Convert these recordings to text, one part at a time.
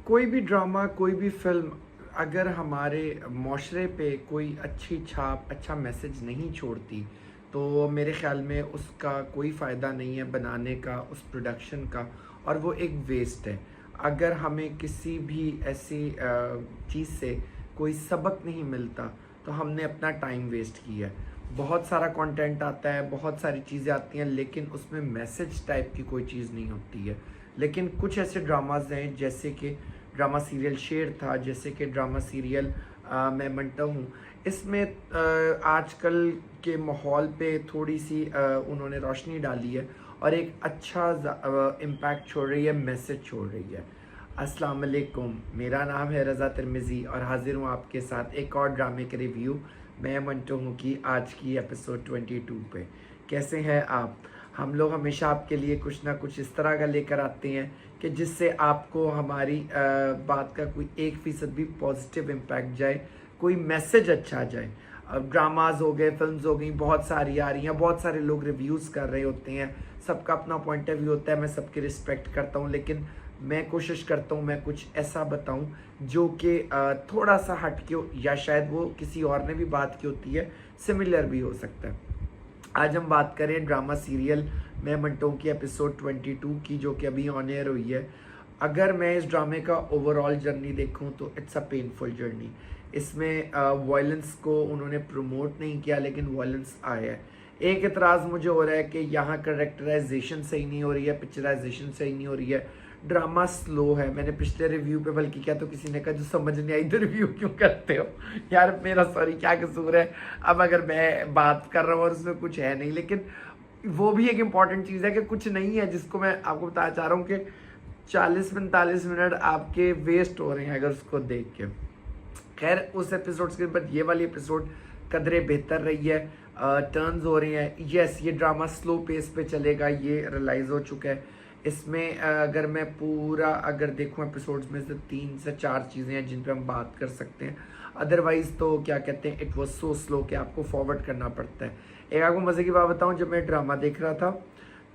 कोई भी ड्रामा, कोई भी फ़िल्म अगर हमारे माशरे पे कोई अच्छी छाप, अच्छा मैसेज नहीं छोड़ती, तो मेरे ख़्याल में उसका कोई फ़ायदा नहीं है बनाने का, उस प्रोडक्शन का, और वो एक वेस्ट है। अगर हमें किसी भी ऐसी चीज़ से कोई सबक नहीं मिलता, तो हमने अपना टाइम वेस्ट किया है। बहुत सारा कंटेंट आता है, बहुत सारी चीज़ें आती हैं, लेकिन उसमें मैसेज टाइप की कोई चीज़ नहीं होती है। लेकिन कुछ ऐसे ड्रामाज़ हैं, जैसे कि ड्रामा सीरियल शेर था, जैसे कि ड्रामा सीरियल मैं मंटो हूँ। इसमें आजकल के माहौल पे थोड़ी-सी उन्होंने रोशनी डाली है और एक अच्छा इम्पैक्ट छोड़ रही है, मैसेज छोड़ रही है। अस्सलाम वालेकुम, मेरा नाम है रज़ा तिर्मिज़ी और हाज़िर हूँ आपके साथ एक और ड्रामे के रिव्यू। मैं मंटो हूँ कि आज की एपिसोड 22 पे। कैसे हैं आप? हम लोग हमेशा आपके लिए कुछ ना कुछ इस तरह का लेकर आते हैं कि जिससे आपको हमारी बात का कोई 1% भी पॉजिटिव इम्पैक्ट जाए, कोई मैसेज अच्छा जाए। अब ड्रामाज हो गए, फिल्म्स हो गई, बहुत सारी आ रही हैं, बहुत सारे लोग रिव्यूज़ कर रहे होते हैं, सबका अपना पॉइंट ऑफ व्यू होता है, मैं सबकी रिस्पेक्ट करता हूँ, लेकिन मैं कोशिश करता हूँ मैं कुछ ऐसा बताऊँ जो कि थोड़ा सा हट के हो, या शायद वो किसी और ने भी बात की होती है, सिमिलर भी हो सकता है। आज हम बात करें ड्रामा सीरियल मैं मंटो की एपिसोड 22 की, जो कि अभी ऑन एयर हुई है। अगर मैं इस ड्रामे का ओवरऑल जर्नी देखूं तो इट्स अ पेनफुल जर्नी। इसमें वायलेंस को उन्होंने प्रमोट नहीं किया, लेकिन वायलेंस आया है। एक एतराज़ मुझे हो रहा है कि यहाँ करेक्टराइजेशन सही नहीं हो रही है, पिक्चराइजेशन सही नहीं हो रही है, ड्रामा स्लो है। मैंने पिछले रिव्यू पे बल्कि क्या तो किसी ने कहा जो समझ नहीं आई तो रिव्यू क्यों करते हो यार, मेरा सॉरी, क्या कसूर है। अब अगर मैं बात कर रहा हूँ और उसमें कुछ है नहीं, लेकिन वो भी एक इम्पॉर्टेंट चीज़ है कि कुछ नहीं है जिसको मैं आपको बताना चाह रहा हूँ कि 40-45 मिनट आपके वेस्ट हो रहे हैं अगर उसको देख के। खैर, उस एपिसोड के बाद ये वाली एपिसोड कदरे बेहतर रही है, टर्न्स हो रही हैं। यस, ये ड्रामा स्लो पेस पे चलेगा, ये रियलाइज़ हो चुका है। इसमें अगर मैं पूरा अगर देखूं एपिसोड्स में से 3 से 4 चीज़ें हैं जिन पे हम बात कर सकते हैं। अदरवाइज़ तो क्या कहते हैं, इट वाज सो स्लो कि आपको फॉरवर्ड करना पड़ता है। एक आपको मज़े की बात बताऊं, जब मैं ड्रामा देख रहा था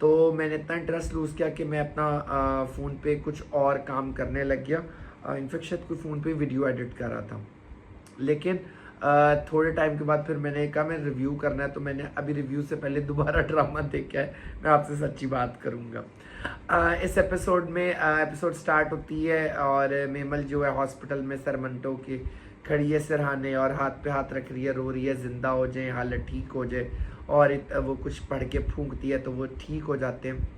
तो मैंने इतना इंटरेस्ट लूज़ किया कि मैं अपना फ़ोन पे कुछ और काम करने लग गया। इनफेक्ट शायद कोई फ़ोन पे वीडियो एडिट कर रहा था, लेकिन थोड़े टाइम के बाद फिर मैंने कहा मैं रिव्यू करना है, तो मैंने अभी रिव्यू से पहले दोबारा ड्रामा देखा है। मैं आपसे सच्ची बात करूँगा। इस एपिसोड में एपिसोड स्टार्ट होती है और मेमल जो है हॉस्पिटल में सर मंटो के खड़ी है सिरहाने और हाथ पे हाथ रख रही है, रो रही है, ज़िंदा हो जाए, हालत ठीक हो जाए, और वो कुछ पढ़ के फूंकती है तो वो ठीक हो जाते हैं।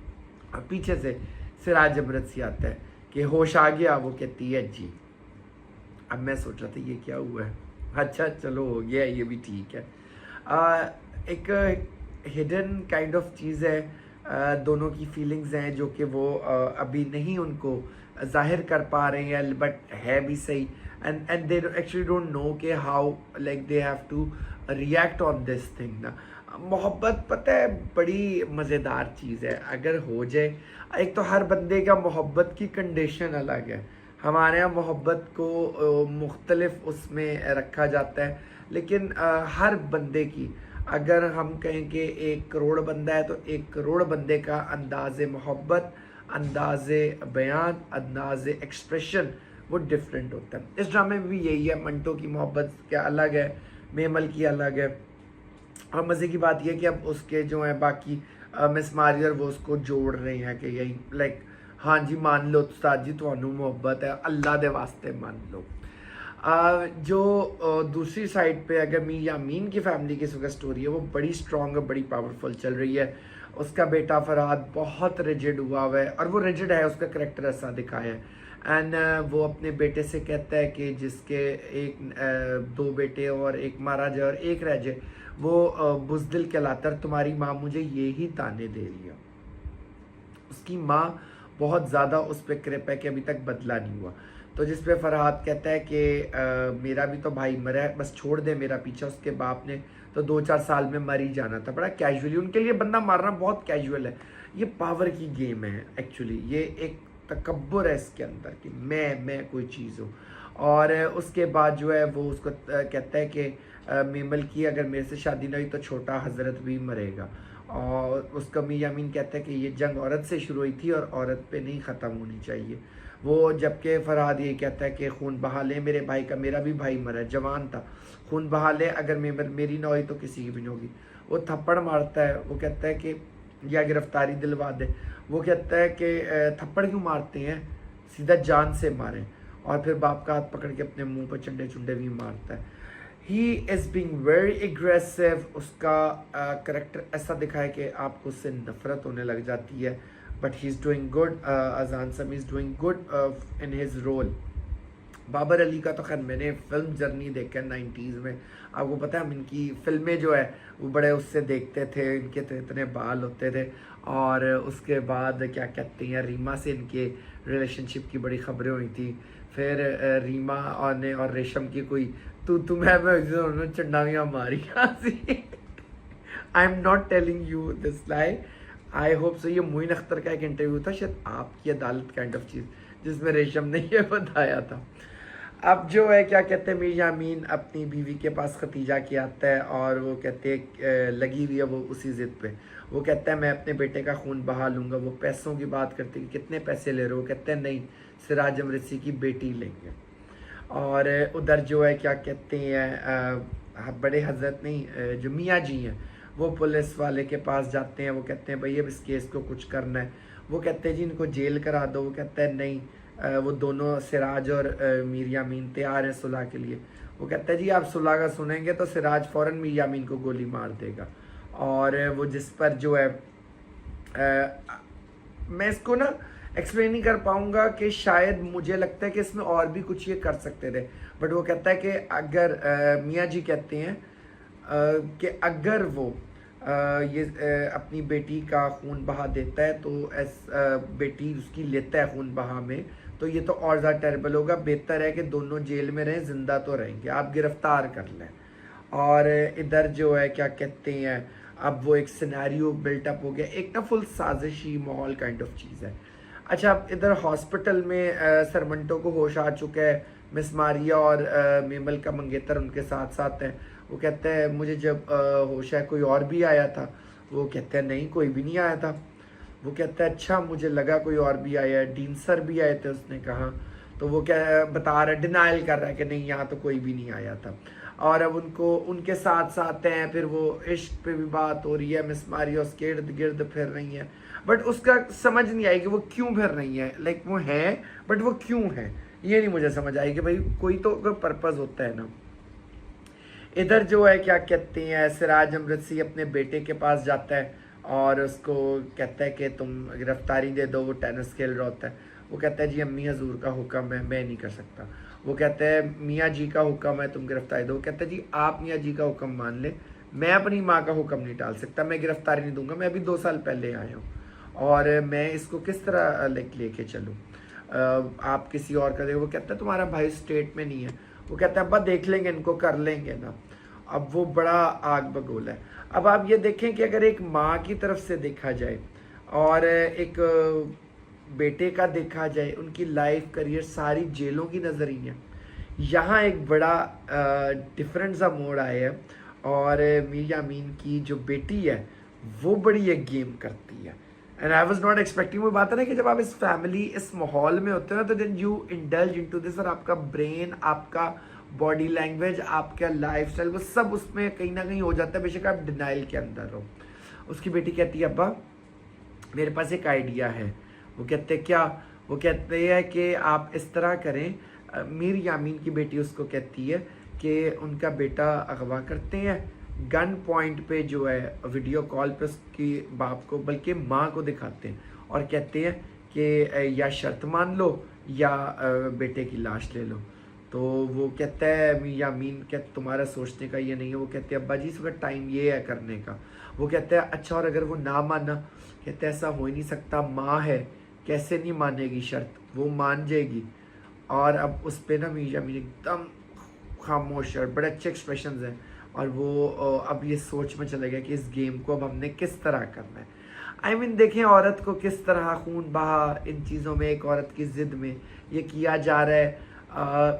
और पीछे से सिराज अमृत सी आता है कि होश आ गया, वो कहती है जी। अब मैं सोच रहा था ये क्या हुआ है, अच्छा चलो हो गया, ये भी ठीक है। एक हिडन काइंड ऑफ चीज़ है, दोनों की फीलिंग्स हैं जो कि वो अभी नहीं उनको जाहिर कर पा रहे हैं, बट है भी सही। And they actually don't know कि how like they have to react on this thing ना। मोहब्बत पता है बड़ी मज़ेदार चीज़ है अगर हो जाए। एक तो हर बंदे का मोहब्बत की कंडीशन अलग है। हमारे यहाँ मोहब्बत को मुख्तलिफ उसमें रखा जाता है, लेकिन हर बंदे की अगर हम कहें कि 1 करोड़ बंदा है तो 1 करोड़ बंदे का अंदाज़ मोहब्बत, अंदाज़ बयान, अंदाज़ एक्सप्रेशन वो डिफरेंट होता है। इस ड्रामे में भी यही है, मंटो की मोहब्बत क्या अलग है, मेमल की अलग है। और मज़े की बात यह है कि अब उसके जो है बाकी मिस मारियर वो उसको जोड़ रहे हैं कि यही लाइक हाँ जी मान लो उस्ताद जी थानू मोहब्बत है, अल्लाह दे वास्ते मान लो। जो दूसरी साइड पे अगर यामीन की फैमिली की सुगर स्टोरी है, वो बड़ी स्ट्रॉन्ग और बड़ी पावरफुल चल रही है। उसका बेटा फरहाद बहुत रिजिड हुआ है, और वो रिजिड है, उसका करेक्टर ऐसा दिखाया है। एंड वो अपने बेटे से कहता है कि जिसके एक 2 बेटे और एक मारा जाए और एक रह जाए, वो बुज़दिल कहलाता है। तुम्हारी माँ मुझे ये ही ताने दे रही है। उसकी माँ बहुत ज़्यादा उस पर कृप है कि अभी तक बदला नहीं हुआ। तो जिस पे फरहाद कहता है कि मेरा भी तो भाई मरा है, बस छोड़ दे मेरा पीछा। उसके बाप ने तो 2-4 साल में मर ही जाना था। बड़ा कैजुअली उनके लिए बंदा मारना बहुत कैजुअल है। ये पावर की गेम है एक्चुअली, ये एक तकब्बुर है इसके अंदर कि मैं कोई चीज़ हूँ। और उसके बाद जो है वो उसको कहता है कि मेमल की अगर मेरे से शादी ना हुई तो छोटा हजरत भी मरेगा। और उसका मियां अमीन कहता है कि ये जंग औरत से शुरू हुई थी और औरत पे नहीं ख़त्म होनी चाहिए। वो जबकि फरहाद ये कहता है कि खून बहा ले मेरे भाई का, मेरा भी भाई मरा है, जवान था, खून बहा ले, अगर मेरी ना हुई तो किसी की भी नहीं होगी। वो थप्पड़ मारता है, वो कहता है कि या गिरफ्तारी दिलवा दे। वो कहता है कि थप्पड़ क्यों मारते हैं, सीधा जान से मारें। और फिर बाप का हाथ पकड़ के अपने मुंह पर चंडे चुंडे भी मारता है। He is being very aggressive. उसका करेक्टर ऐसा दिखा है कि आपको उससे नफरत होने लग जाती है, but he is doing good. Azaan Sami is doing good in his role. Babar Ali का तो खैर मैंने फिल्म जर्नी देखा 90s में, आपको पता है हम इनकी फिल्में जो है वो बड़े उससे देखते थे, इनके तो इतने बाल होते थे। और उसके बाद क्या कहते हैं, रीमा से इनके रिलेशनशिप की बड़ी खबरें हुई थी। फिर रीमा और रेशम की कोई तू मैं चंडावियाँ मारी हंसी। I am not telling you this lie, I hope so. ये मोइन अख्तर का एक इंटरव्यू था शायद आपकी अदालत काइंड ऑफ चीज़, जिसमें रेशम ने ये बताया था। अब जो है क्या कहते हैं, मियां अमीन अपनी बीवी के पास खतीजा के आता है और वो कहते हैं लगी हुई है वो उसी ज़िद पे। वो कहता है मैं अपने बेटे का खून बहा लूँगा। वो पैसों की बात करते हैं कि कितने पैसे ले रहे हो, वो कहते हैं नहीं, सिराज अमृतसी की बेटी लेंगे। और उधर जो है क्या कहते हैं, बड़े हजरत नहीं, जो मियाँ जी हैं वो पुलिस वाले के पास जाते हैं। वो कहते हैं भाई अब इस केस को कुछ करना है। वो कहते हैं जी इनको जेल करा दो। वो कहता है नहीं, वो दोनों सिराज और मियां अमीन तैयार हैं सुलह के लिए। वो कहता है जी आप सुलह का सुनेंगे तो सिराज फ़ौरन मियां अमीन को गोली मार देगा। और वो जिस पर जो है मैं इसको ना एक्सप्लेन नहीं कर पाऊंगा कि शायद मुझे लगता है कि इसमें और भी कुछ ये कर सकते थे, बट वो कहता है कि अगर मियाँ जी कहते हैं कि अगर वो ये अपनी बेटी का खून बहा देता है तो बेटी उसकी लेता है खून बहा में, तो ये तो और ज़्यादा टेरेबल होगा। बेहतर है कि दोनों जेल में रहें, ज़िंदा तो रहेंगे, आप गिरफ्तार कर लें। और इधर जो है क्या कहते हैं, अब वो एक सिनेरियो बिल्टअप हो गया, एक ना फुल साजिशी माहौल काइंड ऑफ चीज़ है। अच्छा, अब इधर हॉस्पिटल में सरमंटो को होश आ चुका है। मिस मारिया और मेमल का मंगेतर उनके साथ साथ हैं। वो कहते हैं मुझे जब होश है कोई और भी आया था। वो कहते हैं नहीं, कोई भी नहीं आया था। वो कहता है अच्छा, मुझे लगा कोई और भी आया है, डीन सर भी आए थे उसने कहा। तो वो क्या बता रहा है, डिनाइल कर रहा है कि नहीं यहाँ तो कोई भी नहीं आया था। और अब उनको उनके साथ साथ हैं, फिर वो इश्क पे भी बात हो रही है, मिस मारिया उसके इर्द गिर्द फिर रही है, बट उसका समझ नहीं आई कि वो क्यों फिर रही है। लाइक वो है बट वो क्यों है ये नहीं मुझे समझ आई कि भाई कोई तो पर्पज़ होता है ना। इधर जो है क्या कहते हैं, सिराज अमृतसी अपने बेटे के पास जाता है और उसको कहता है कि तुम गिरफ्तारी दे दो। वो टेनिस खेल रहा होता है। वो कहता है जी अम्मी हजूर का हुक्म है, मैं नहीं कर सकता। वो कहता है मियाँ जी का हुक्म है, तुम गिरफ्तारी दो। वो कहता है जी आप मियाँ जी का हुक्म मान ले, मैं अपनी माँ का हुक्म नहीं टाल सकता, मैं गिरफ्तारी नहीं दूंगा, मैं अभी 2 साल पहले आया हूँ और मैं इसको किस तरह लेके चलूँ, आप किसी और का देखो। वो कहता है तुम्हारा भाई स्टेट में नहीं है। वो कहता है अब्बा देख लेंगे, इनको कर लेंगे ना। अब वो बड़ा आग बगोला है। अब आप ये देखें कि अगर एक माँ की तरफ से देखा जाए और एक बेटे का देखा जाए, उनकी लाइफ करियर सारी जेलों की नजर ही है। यहाँ एक बड़ा डिफरेंट सा मोड़ आया है और मियां अमीन की जो बेटी है वो बड़ी एक गेम करती है। And I was not expecting. वो बात है ना कि जब आप इस फैमिली इस माहौल में होते हो ना, तो then you indulge into this, और आपका ब्रेन, आपका बॉडी लैंग्वेज, आपका लाइफ स्टाइल, वो सब उसमें कहीं ना कहीं हो जाता है, बेशक आप डिनाइल के अंदर हो। उसकी बेटी कहती है अब्बा मेरे पास एक आइडिया है। वो कहते हैं क्या? वो कहते हैं कि आप इस तरह करें, मीर यामीन की बेटी उसको कहती है कि उनका बेटा अगवा करते हैं, गन पॉइंट पे जो है वीडियो कॉल पे उसकी बाप को बल्कि माँ को दिखाते हैं और कहते हैं कि या शर्त मान लो या बेटे की लाश ले लो। तो वो कहता है यामीन क्या तुम्हारा सोचने का ये नहीं है। वो कहते हैं अब्बा जी इस वक्त टाइम ये है करने का। वो कहते हैं अच्छा और अगर वो ना माना? कहते हैं ऐसा हो ही नहीं सकता, माँ है, कैसे नहीं मानेगी शर्त, वो मान जाएगी। और अब उस पर ना यामीन एकदम खामोश और बड़े अच्छे एक्सप्रेशन हैं और वो अब ये सोच में चले गया कि इस गेम को अब हमने किस तरह करना है। आई मीन देखें औरत को किस तरह खून बहा इन चीज़ों में, एक औरत की ज़िद में ये किया जा रहा है।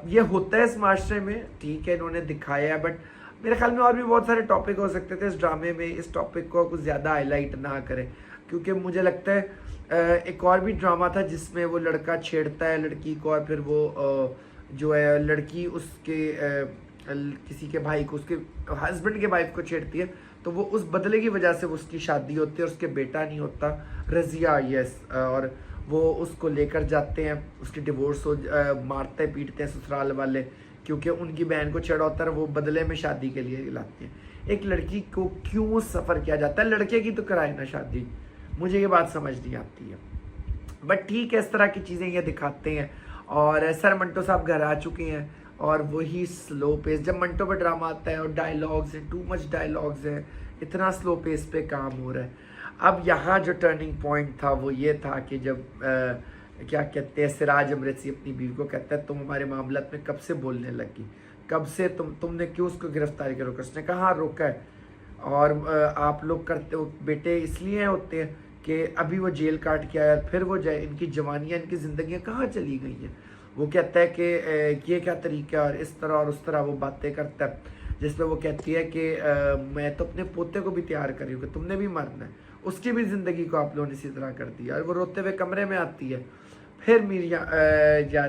ये होता है इस माशरे में, ठीक है, इन्होंने दिखाया है, बट मेरे ख्याल में और भी बहुत सारे टॉपिक हो सकते थे इस ड्रामे में, इस टॉपिक को कुछ ज़्यादा हाईलाइट ना करें, क्योंकि मुझे लगता है एक और भी ड्रामा था जिसमें वो लड़का छेड़ता है लड़की को, और फिर वो जो है लड़की उसके किसी के भाई को, उसके हस्बैंड के वाइफ को छेड़ती है, तो वो उस बदले की वजह से वो उसकी शादी होती है और उसके बेटा नहीं होता, रज़िया, यस, और वो उसको लेकर जाते हैं, उसकी डिवोर्स हो मारते पीटते हैं ससुराल वाले, क्योंकि उनकी बहन को छेड़ा होता है, वो बदले में शादी के लिए लाते हैं। एक लड़की को क्यों सफ़र किया जाता है, लड़के की तो कराए ना शादी, मुझे ये बात समझ नहीं आती है। बट ठीक है, इस तरह की चीज़ें ये दिखाते हैं। और सर मंटो साहब घर आ चुके हैं, और वही स्लो पेस, जब मंटो पे ड्रामा आता है और डायलॉग्स हैं, टू मच डायलॉग्स हैं, इतना स्लो पेस पे काम हो रहा है। अब यहाँ जो टर्निंग पॉइंट था वो ये था कि जब क्या कहते हैं, सिराज अमृतसी अपनी बीवी को कहता है तुम हमारे मामलात में कब से बोलने लगी, कब से तुमने क्यों उसको गिरफ्तारी करो, उसने कहा हाँ रोका है, और आप लोग करते हो बेटे इसलिए होते हैं कि अभी वो जेल काट के आया, फिर वो जाए, इनकी जवानियाँ इनकी ज़िंदगियाँ कहाँ चली गई हैं। वो कहता है कि ये क्या तरीका है, और इस तरह और उस तरह वो बातें करता है, जिसमें वो कहती है कि मैं तो अपने पोते को भी तैयार कर रही हूँ कि तुमने भी मरना है, उसकी भी ज़िंदगी को आप लोगों ने इसी तरह कर दिया। और वो रोते हुए कमरे में आती है, फिर मीरिया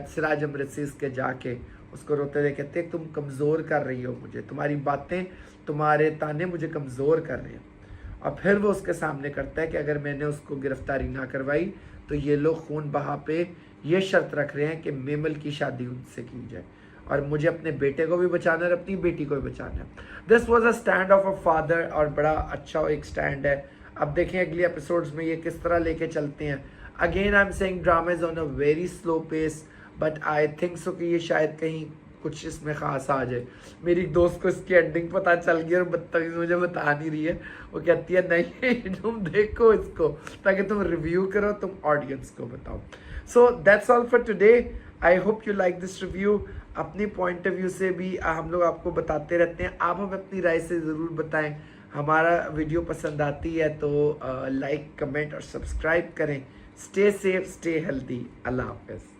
सिराज अमृतसी इसके जाके उसको रोते हुए कहते हैं तुम कमज़ोर कर रही हो मुझे, तुम्हारी बातें तुम्हारे ताने मुझे कमज़ोर कर रहे हैं। और फिर वो उसके सामने करता है कि अगर मैंने उसको गिरफ्तारी ना करवाई तो ये लोग खून बहा पे ये शर्त रख रहे हैं कि मेमल की शादी उनसे की जाए, और मुझे अपने बेटे को भी बचाना है और अपनी बेटी को भी बचाना है। This was a stand of a father, और बड़ा अच्छा एक स्टैंड है। अब देखें अगले एपिसोड्स में ये किस तरह लेके चलते हैं। Again I am saying drama is on a very slow pace, but I think so कि ये शायद कहीं कुछ इसमें खास आ जाए। मेरी दोस्त को इसकी एंडिंग पता चल गई और बदतमीज मुझे बता नहीं रही है, वो कहती है नहीं तुम देखो इसको ताकि तुम रिव्यू करो, तुम ऑडियंस को बताओ। So that's all for today, I hope you like this review. अपनी पॉइंट ऑफ व्यू से भी हम लोग आपको बताते रहते हैं, आप हमें अपनी राय से ज़रूर बताएं। हमारा वीडियो पसंद आती है तो लाइक कमेंट और सब्सक्राइब करें। स्टे सेफ, स्टे हेल्दी, अल्लाह हाफ़िज़।